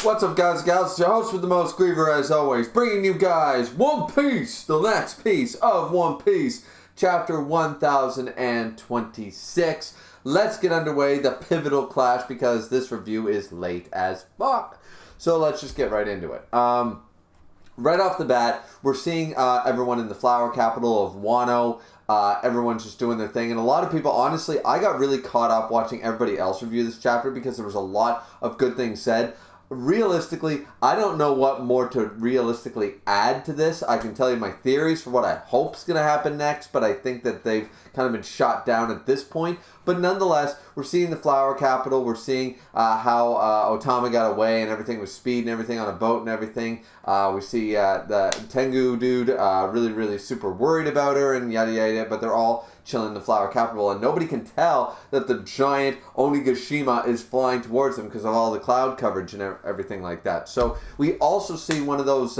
What's up, guys and gals? It's your host with the most, Griever, as always, bringing you guys One Piece, the next piece of One Piece, chapter 1026. Let's get underway, the pivotal clash, because this review is late as fuck. So let's just get right into it. Right off the bat, we're seeing everyone in the flower capital of Wano. Everyone's just doing their thing. And a lot of people, honestly, I got really caught up watching everybody else review this chapter because there was a lot of good things said. Realistically, I don't know what more to realistically add to this. I can tell you my theories for what I hope's going to happen next, but I think that they've kind of been shot down at this point. But nonetheless, we're seeing the flower capital. We're seeing how Otama got away and everything with speed and everything on a boat and everything. We see the Tengu dude really super worried about her and yada yada, but they're all chilling in the flower capital, and nobody can tell that the giant Onigashima is flying towards them because of all the cloud coverage and everything like that. So we also see one of those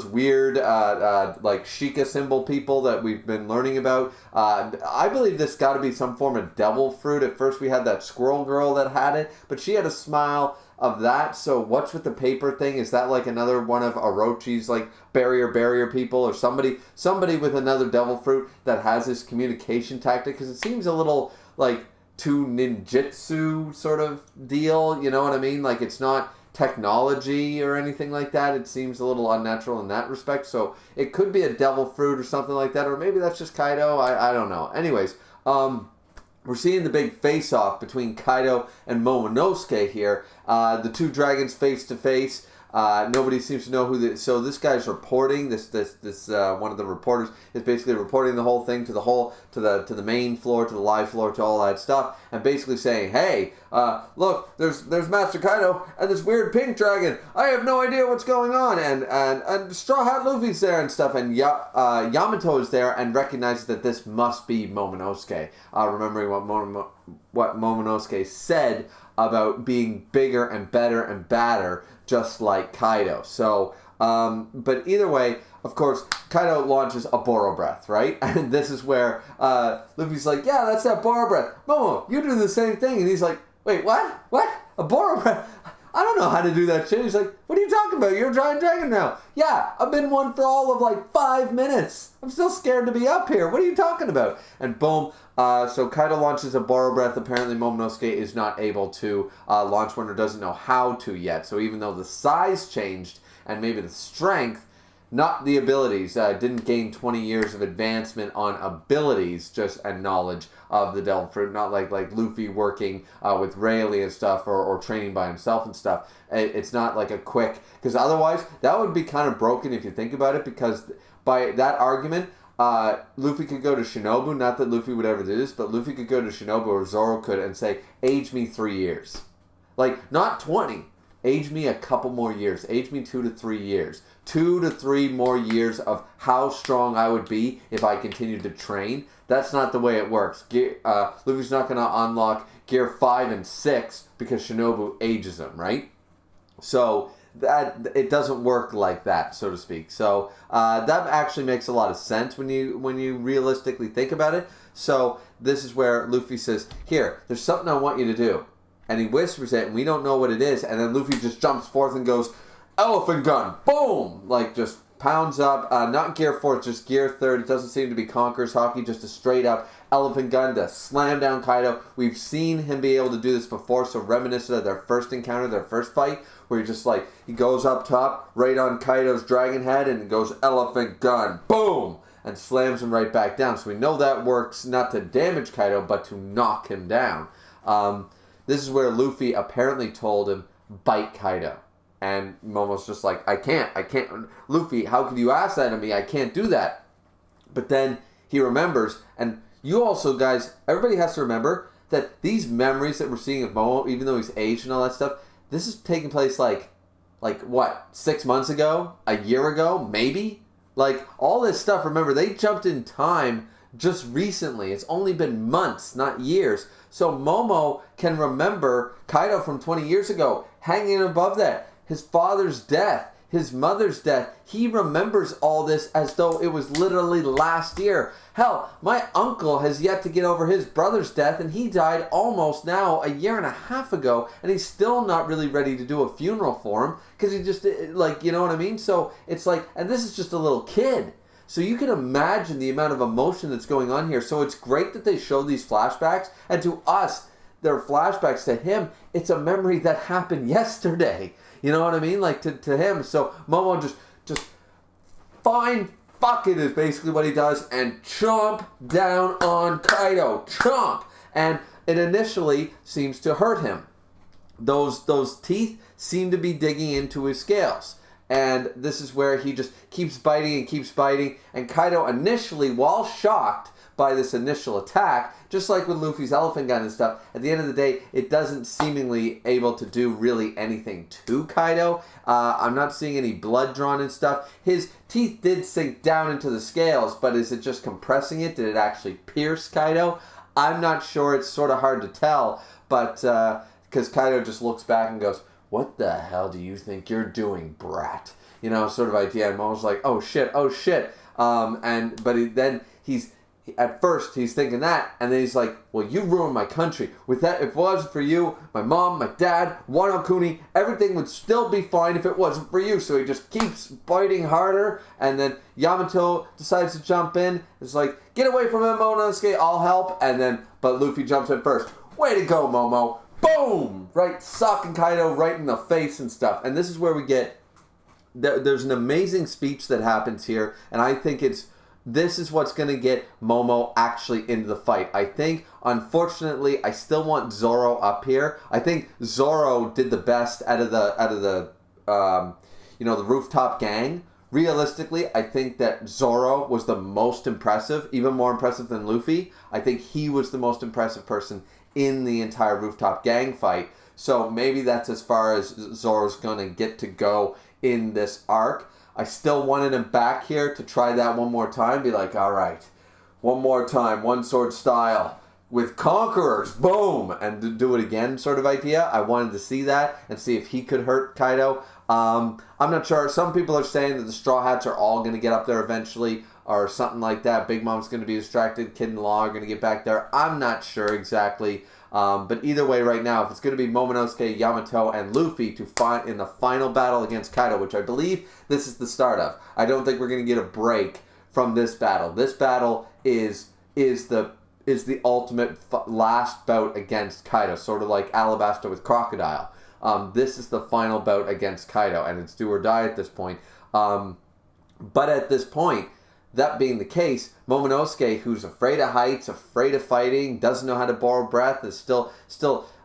weird like Sheikah symbol people that we've been learning about. I believe this got to be some form of devil fruit. At first we had that squirrel girl that had it, but she had a smile of that. So what's with the paper thing? Is that like another one of Orochi's like barrier people, or somebody with another devil fruit that has this communication tactic? Because it seems a little like too ninjutsu sort of deal, you know what I mean? Like it's not technology or anything like that. It seems a little unnatural in that respect. So it could be a devil fruit or something like that, or maybe that's just Kaido. I don't know. Anyways, we're seeing the big face-off between Kaido and Momonosuke here. The two dragons face to face. Nobody seems to know who so this guy's reporting. This one of the reporters is basically reporting the whole thing to the main floor, to the live floor, to all that stuff, and basically saying, "Hey, look, there's Master Kaido and this weird pink dragon. I have no idea what's going on." And Straw Hat Luffy's there and stuff, and Yamato is there and recognizes that this must be Momonosuke. Remembering what Momonosuke said about being bigger and better and badder, just like Kaido. So, but either way, of course, Kaido launches a Boro Breath, right? And this is where Luffy's like, "Yeah, that's that Boro Breath. Momo, you do the same thing." And he's like, "Wait, what? What? A Boro Breath? I don't know how to do that shit." He's like, "What are you talking about? You're a giant dragon now." "Yeah, I've been one for all of like 5 minutes. I'm still scared to be up here. What are you talking about?" And boom, so Kaido launches a Boro Breath. Apparently Momonosuke is not able to launch one, or doesn't know how to yet. So even though the size changed and maybe the strength, not the abilities, didn't gain 20 years of advancement on abilities just and knowledge of the Devil Fruit, not like Luffy working with Rayleigh and stuff, or training by himself and stuff. It's not like a quick, because otherwise that would be kind of broken if you think about it, because by that argument, Luffy could go to Shinobu, not that Luffy would ever do this, but Luffy could go to Shinobu, or Zoro could, and say, "Age me 3 years. Like, not 20. Age me a couple more years. Age me 2 to 3 years. 2 to 3 more years of how strong I would be if I continued to train." That's not the way it works. Luffy's not going to unlock Gear 5 and 6 because Shinobu ages him, right? So that it doesn't work like that, so to speak. So that actually makes a lot of sense when you realistically think about it. So this is where Luffy says, "Here, there's something I want you to do." And he whispers it, and we don't know what it is. And then Luffy just jumps forth and goes, "Elephant gun!" Boom! Like, just pounds up. Not Gear 4, it's just Gear 3rd. It doesn't seem to be Conqueror's Hockey, just a straight-up elephant gun to slam down Kaido. We've seen him be able to do this before, so reminiscent of their first encounter, their first fight, where he just, like, he goes up top, right on Kaido's dragon head, and goes, "Elephant gun!" Boom! And slams him right back down. So we know that works not to damage Kaido, but to knock him down. This is where Luffy apparently told him, "Bite Kaido." And Momo's just like, I can't. Luffy, how could you ask that of me? I can't do that. But then he remembers, and you also, guys, everybody has to remember that these memories that we're seeing of Momo, even though he's aged and all that stuff, this is taking place like what, 6 months ago? A year ago? Maybe? Like, all this stuff, remember, they jumped in time just recently. It's only been months, not years. So Momo can remember Kaido from 20 years ago, hanging above that. His father's death, his mother's death, he remembers all this as though it was literally last year. Hell, my uncle has yet to get over his brother's death, and he died almost now a year and a half ago, and he's still not really ready to do a funeral for him, because he just, like, you know what I mean? So it's like, and this is just a little kid. So you can imagine the amount of emotion that's going on here. So it's great that they show these flashbacks, and to us, they're flashbacks. To him, it's a memory that happened yesterday. You know what I mean? Like, to him. So Momo just fine fuck it is basically what he does, and chomp down on Kaido. Chomp! And it initially seems to hurt him. Those teeth seem to be digging into his scales. And this is where he just keeps biting, and Kaido initially, while shocked by this initial attack, just like with Luffy's elephant gun and stuff, at the end of the day, it doesn't seemingly able to do really anything to Kaido. I'm not seeing any blood drawn and stuff. His teeth did sink down into the scales, but is it just compressing it? Did it actually pierce Kaido? I'm not sure. It's sort of hard to tell, but because Kaido just looks back and goes, "What the hell do you think you're doing, brat?" You know, sort of idea. And Momo's like, "Oh shit." At first he's thinking that, and then he's like, "Well, you ruined my country. With that, if it wasn't for you, my mom, my dad, Wano Kuni, everything would still be fine if it wasn't for you." So he just keeps biting harder, and then Yamato decides to jump in. It's like, "Get away from him, Momonosuke, I'll help." But Luffy jumps in first. "Way to go, Momo." Boom! Right, socking Kaido right in the face and stuff. And this is where we get, there's an amazing speech that happens here, and I think this is what's going to get Momo actually into the fight. I think, unfortunately, I still want Zoro up here. I think Zoro did the best out of the the rooftop gang. Realistically, I think that Zoro was the most impressive, even more impressive than Luffy. I think he was the most impressive person in the entire rooftop gang fight. So maybe that's as far as Zoro's going to get to go in this arc. I still wanted him back here to try that one more time. Be like, all right, one more time, one sword style with conquerors, boom, and do it again sort of idea. I wanted to see that and see if he could hurt Kaido. I'm not sure. Some people are saying that the Straw Hats are all going to get up there eventually or something like that. Big Mom's going to be distracted. Kid and Law are going to get back there. I'm not sure exactly. But either way, right now, if it's going to be Momonosuke, Yamato, and Luffy to fight in the final battle against Kaido, which I believe this is the start of. I don't think we're going to get a break from this battle. This battle is the ultimate last bout against Kaido, sort of like Alabasta with Crocodile. This is the final bout against Kaido, and it's do or die at this point. But at this point, that being the case, Momonosuke, who's afraid of heights, afraid of fighting, doesn't know how to borrow breath, is still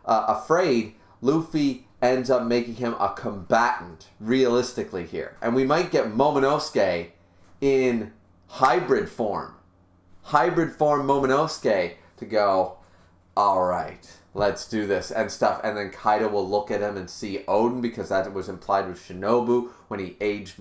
afraid. Luffy ends up making him a combatant, realistically here. And we might get Momonosuke in hybrid form. Hybrid form Momonosuke to go, all right, let's do this and stuff. And then Kaido will look at him and see Odin, because that was implied with Shinobu when she aged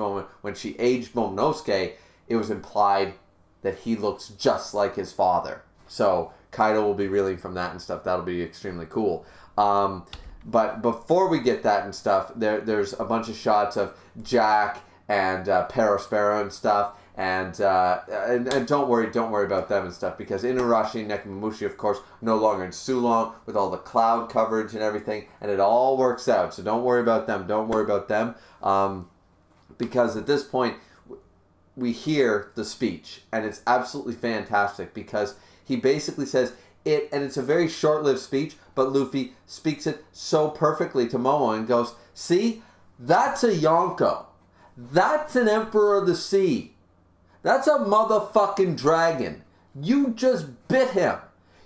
Momonosuke. It was implied that he looks just like his father. So Kaido will be reeling from that and stuff. That'll be extremely cool. But before we get that and stuff, there's a bunch of shots of Jack and Perospero and stuff. And don't worry about them and stuff, because Inuarashi and Nekomamushi, of course, no longer in Sulong with all the cloud coverage and everything, and it all works out. So don't worry about them. Because at this point, we hear the speech, and it's absolutely fantastic, because he basically says it, and it's a very short-lived speech, but Luffy speaks it so perfectly to Momo and goes, "See, that's a Yonko. That's an Emperor of the Sea. That's a motherfucking dragon. You just bit him.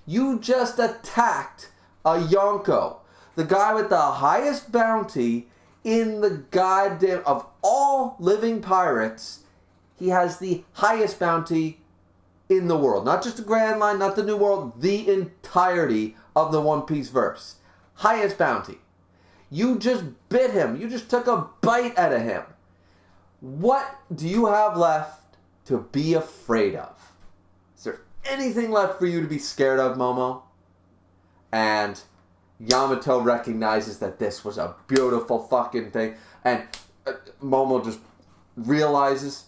You just attacked a Yonko. The guy with the highest bounty in the goddamn, of all living pirates, he has the highest bounty in the world. Not just the Grand Line, not the New World, the entirety of the One Piece verse. Highest bounty. You just bit him. You just took a bite out of him. What do you have left to be afraid of? Is there anything left for you to be scared of, Momo?" And Yamato recognizes that this was a beautiful fucking thing. And Momo just realizes,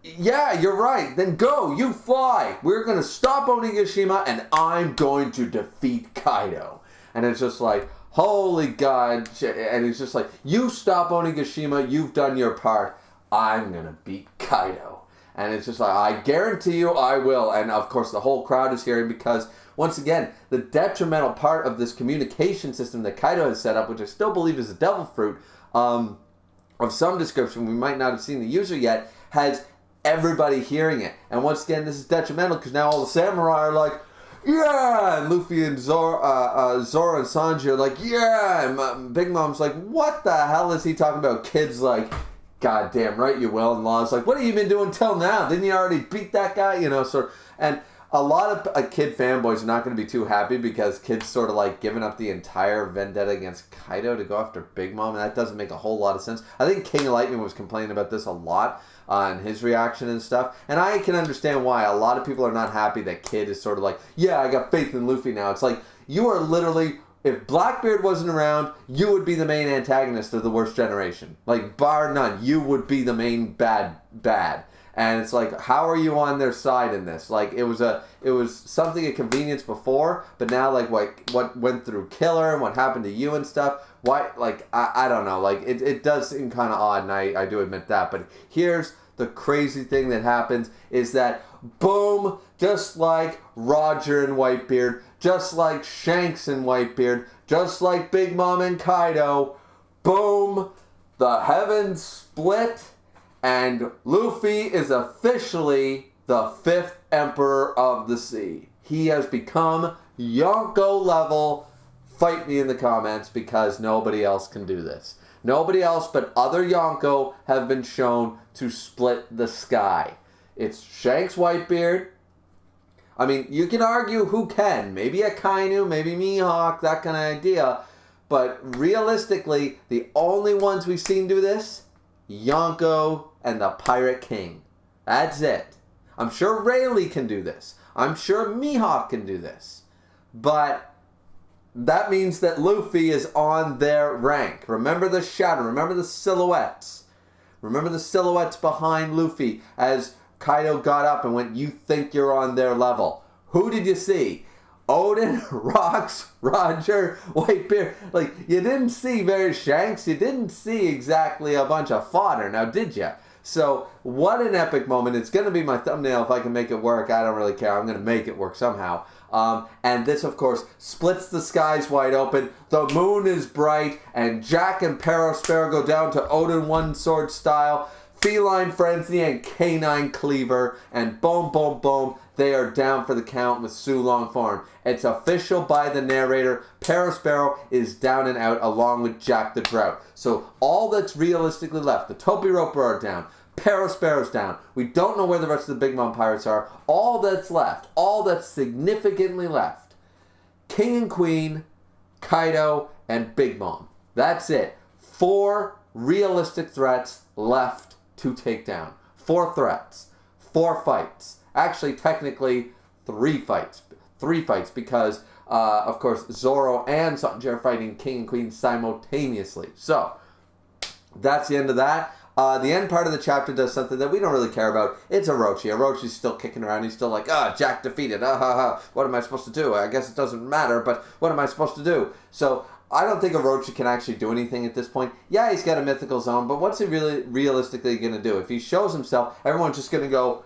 yeah, you're right. Then go, you fly. We're going to stop Onigashima and I'm going to defeat Kaido. And it's just like, holy God. And he's just like, you stop Onigashima. You've done your part. I'm going to beat Kaido. And it's just like, I guarantee you I will. And of course the whole crowd is hearing because, once again, the detrimental part of this communication system that Kaido has set up, which I still believe is a devil fruit, of some description, we might not have seen the user yet, has everybody hearing it. And once again, this is detrimental because now all the samurai are like, yeah! And Luffy and Zoro and Sanji are like, yeah! And Big Mom's like, what the hell is he talking about? Kids like, goddamn right you will. And Law's like, what have you been doing till now? Didn't you already beat that guy? You know, so, and a lot of kid fanboys are not going to be too happy because Kid's sort of like giving up the entire vendetta against Kaido to go after Big Mom, and that doesn't make a whole lot of sense. I think King of Lightning was complaining about this a lot in his reaction and stuff, and I can understand why. A lot of people are not happy that Kid is sort of like, yeah, I got faith in Luffy now. It's like, you are literally, if Blackbeard wasn't around, you would be the main antagonist of the worst generation. Like, bar none, you would be the main bad. And it's like, how are you on their side in this? Like, it was something of convenience before, but now, like, what went through Killer and what happened to you and stuff, why, like, I don't know. Like, it does seem kind of odd, and I do admit that. But here's the crazy thing that happens is that, boom, just like Roger and Whitebeard, just like Shanks and Whitebeard, just like Big Mom and Kaido, boom, the heavens split. And Luffy is officially the 5th Emperor of the Sea. He has become Yonko level. Fight me in the comments because nobody else can do this. Nobody else but other Yonko have been shown to split the sky. It's Shanks Whitebeard. I mean, you can argue who can. Maybe a Kainu, maybe Mihawk, that kind of idea. But realistically, the only ones we've seen do this, Yonko and the Pirate King. That's it. I'm sure Rayleigh can do this. I'm sure Mihawk can do this. But that means that Luffy is on their rank. Remember the shadow. Remember the silhouettes. Remember the silhouettes behind Luffy as Kaido got up and went, you think you're on their level. Who did you see? Odin, Rocks, Roger, Whitebeard. Like, you didn't see very Shanks. You didn't see exactly a bunch of fodder. Now, did you? So, what an epic moment. It's going to be my thumbnail if I can make it work. I don't really care. I'm going to make it work somehow. And this, of course, splits the skies wide open. The moon is bright. And Jack and Perospero go down to Odin One Sword style. Feline Frenzy and Canine Cleaver. And boom, boom, boom. They are down for the count with Sue Longform. It's official by the narrator. Perospero is down and out along with Jack the Drought. So all that's realistically left, the Topiroper are down. Perospero's down. We don't know where the rest of the Big Mom Pirates are. All that's left, all that's significantly left, King and Queen, Kaido, and Big Mom. That's it. 4 realistic threats left to take down. 4 threats. 4 fights. Actually, technically, 3 fights. 3 fights because, of course, Zoro and Sanji are fighting King and Queen simultaneously. So, that's the end of that. The end part of the chapter does something that we don't really care about. It's Orochi. Orochi's still kicking around. He's still like, Jack defeated. What am I supposed to do? I guess it doesn't matter, but what am I supposed to do? So, I don't think Orochi can actually do anything at this point. Yeah, he's got a mythical zone, but what's he really realistically going to do? If he shows himself, everyone's just going to go,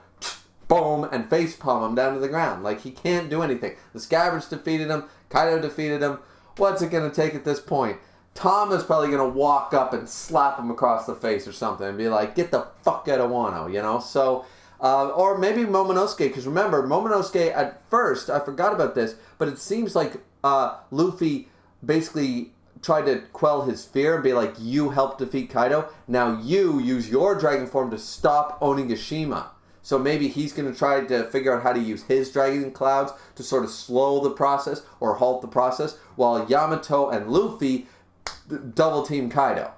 boom, and facepalm him down to the ground. Like, he can't do anything. The Scabbards defeated him. Kaido defeated him. What's it going to take at this point? Tom is probably going to walk up and slap him across the face or something and be like, get the fuck out of Wano, you know? So, or maybe Momonosuke, because remember, Momonosuke, at first, I forgot about this, but it seems like Luffy basically tried to quell his fear and be like, you helped defeat Kaido. Now you use your dragon form to stop Onigashima. So maybe he's going to try to figure out how to use his dragon clouds to sort of slow the process or halt the process, while Yamato and Luffy double team Kaido.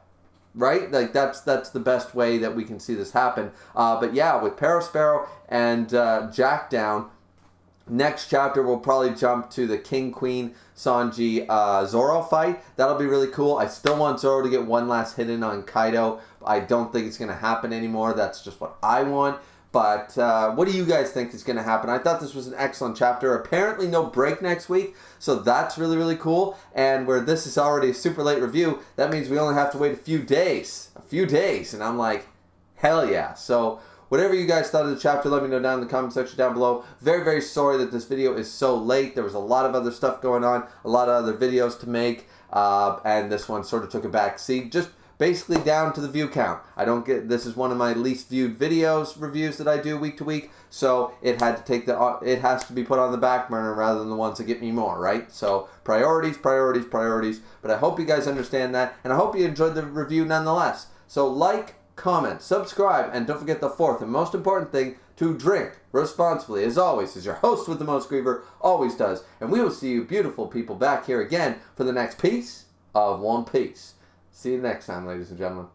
Right? Like, that's the best way that we can see this happen. But yeah, with Perospero and Jack down, Next chapter, we'll probably jump to the King, Queen, Sanji, Zoro fight. That'll be really cool. I still want Zoro to get one last hit in on Kaido. I don't think it's going to happen anymore. That's just what I want. But what do you guys think is going to happen? I thought this was an excellent chapter. Apparently no break next week, so that's really, really cool. And where this is already a super late review, that means we only have to wait a few days. A few days. And I'm like, hell yeah. So whatever you guys thought of the chapter, let me know down in the comment section down below. Very, very sorry that this video is so late. There was a lot of other stuff going on, a lot of other videos to make, and this one sort of took a back seat. Just basically down to the view count. This is one of my least viewed reviews that I do week to week, so it has to be put on the back burner rather than the ones that get me more, right? So priorities, priorities, priorities. But I hope you guys understand that, and I hope you enjoyed the review nonetheless. So like, comment, subscribe, and don't forget the fourth and most important thing, to drink responsibly. As always, as your host with the most, Griever, always does. And we will see you beautiful people back here again for the next piece of One Piece. See you next time, ladies and gentlemen.